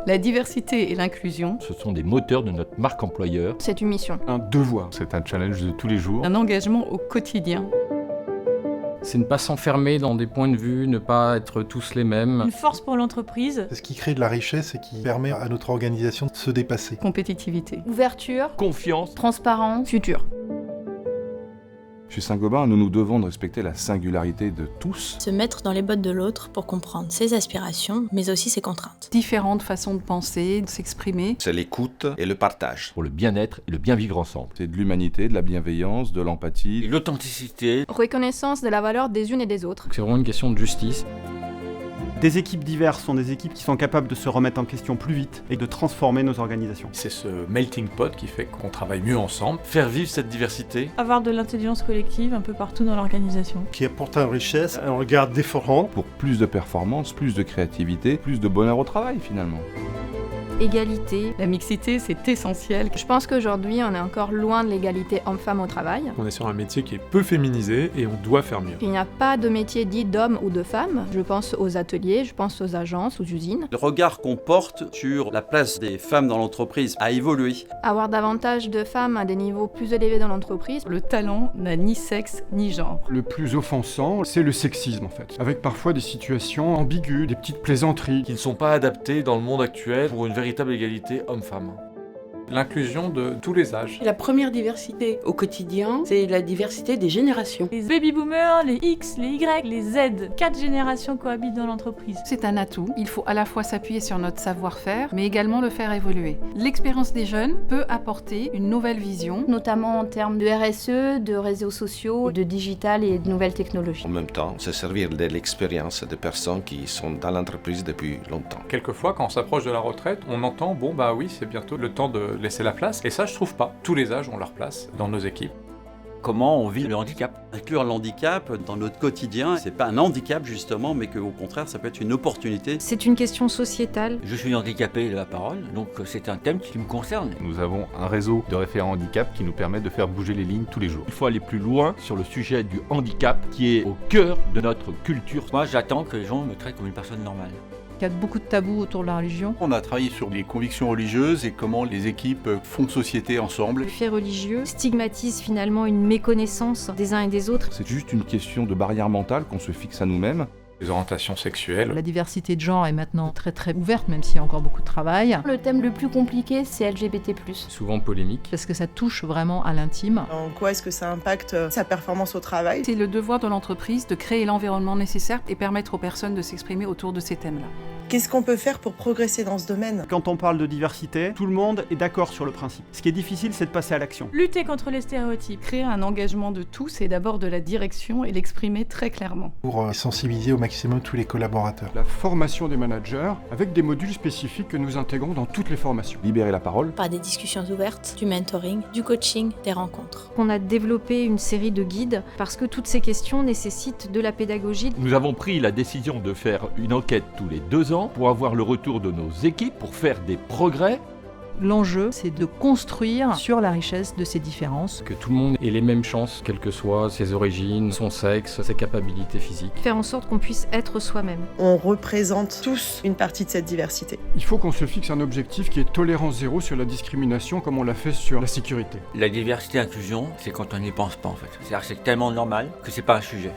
La diversité et l'inclusion, Ce sont des moteurs de notre marque employeur. C'est une mission. Un devoir. C'est un challenge de tous les jours. un engagement au quotidien. C'est ne pas s'enfermer dans des points de vue, ne pas être tous les mêmes. Une force pour l'entreprise. C'est ce qui crée de la richesse et qui permet à notre organisation de se dépasser. Compétitivité. Ouverture, Confiance. transparence, futur. Chez Saint-Gobain, nous nous devons de respecter la singularité de tous. Se mettre dans les bottes de l'autre pour comprendre ses aspirations, mais aussi ses contraintes. Différentes façons de penser, de s'exprimer. C'est l'écoute et le partage. Pour le bien-être et le bien vivre ensemble. C'est de l'humanité, de la bienveillance, de l'empathie. L'authenticité. Reconnaissance de la valeur des unes et des autres. C'est vraiment une question de justice. Des équipes diverses sont des équipes qui sont capables de se remettre en question plus vite et de transformer nos organisations. C'est ce melting pot qui fait qu'on travaille mieux ensemble. Faire vivre cette diversité. Avoir de l'intelligence collective un peu partout dans l'organisation. Qui apporte une richesse, un regard différent. Pour plus de performance, plus de créativité, plus de bonheur au travail finalement. Égalité. La mixité, c'est essentiel. Je pense qu'aujourd'hui, on est encore loin de l'égalité homme-femme au travail. On est sur un métier qui est peu féminisé et on doit faire mieux. Il n'y a pas de métier dit d'homme ou de femme. Je pense aux ateliers, je pense aux agences, aux usines. Le regard qu'on porte sur la place des femmes dans l'entreprise a évolué. Avoir davantage de femmes à des niveaux plus élevés dans l'entreprise. Le talent n'a ni sexe ni genre. Le plus offensant, c'est le sexisme en fait. Avec parfois des situations ambiguës, des petites plaisanteries. Qui ne sont pas adaptés dans le monde actuel pour une véritable égalité homme-femme. L'inclusion de tous les âges. La première diversité au quotidien, c'est la diversité des générations. Les baby-boomers, les X, les Y, les Z. 4 générations cohabitent dans l'entreprise. C'est un atout. Il faut à la fois s'appuyer sur notre savoir-faire, mais également le faire évoluer. L'expérience des jeunes peut apporter une nouvelle vision. Notamment en termes de RSE, de réseaux sociaux, de digital et de nouvelles technologies. En même temps, se servir de l'expérience de personnes qui sont dans l'entreprise depuis longtemps. Quelquefois, quand on s'approche de la retraite, on entend bon bah oui, c'est bientôt le temps de laisser la place. Et ça, je trouve pas. Tous les âges ont leur place dans nos équipes. Comment on vit le handicap? Inclure le handicap dans notre quotidien, c'est pas un handicap justement, mais qu'au contraire, ça peut être une opportunité. C'est une question sociétale. Je suis handicapé de la parole, donc c'est un thème qui me concerne. Nous avons un réseau de référents handicap qui nous permet de faire bouger les lignes tous les jours. Il faut aller plus loin sur le sujet du handicap qui est au cœur de notre culture. Moi, j'attends que les gens me traitent comme une personne normale. Il y a beaucoup de tabous autour de la religion. On a travaillé sur les convictions religieuses et comment les équipes font société ensemble. Le fait religieux stigmatise finalement une méconnaissance des uns et des autres. C'est juste une question de barrière mentale qu'on se fixe à nous-mêmes. Les orientations sexuelles. La diversité de genre est maintenant très très ouverte, même s'il y a encore beaucoup de travail. Le thème le plus compliqué, c'est LGBT+. Souvent polémique. Parce que ça touche vraiment à l'intime. En quoi est-ce que ça impacte sa performance au travail? C'est le devoir de l'entreprise de créer l'environnement nécessaire et permettre aux personnes de s'exprimer autour de ces thèmes-là. Qu'est-ce qu'on peut faire pour progresser dans ce domaine? Quand on parle de diversité, tout le monde est d'accord sur le principe. Ce qui est difficile, c'est de passer à l'action. Lutter contre les stéréotypes. Créer un engagement de tous et d'abord de la direction et l'exprimer très clairement. Pour sensibiliser au maximum tous les collaborateurs. La formation des managers avec des modules spécifiques que nous intégrons dans toutes les formations. Libérer la parole. Par des discussions ouvertes, du mentoring, du coaching, des rencontres. On a développé une série de guides parce que toutes ces questions nécessitent de la pédagogie. Nous avons pris la décision de faire une enquête tous les 2 ans pour avoir le retour de nos équipes, pour faire des progrès. L'enjeu, c'est de construire sur la richesse de ces différences. Que tout le monde ait les mêmes chances, quelles que soient ses origines, son sexe, ses capacités physiques. Faire en sorte qu'on puisse être soi-même. On représente tous une partie de cette diversité. Il faut qu'on se fixe un objectif qui est tolérance zéro sur la discrimination comme on l'a fait sur la sécurité. La diversité-inclusion, c'est quand on n'y pense pas en fait. C'est-à-dire que c'est tellement normal que c'est pas un sujet.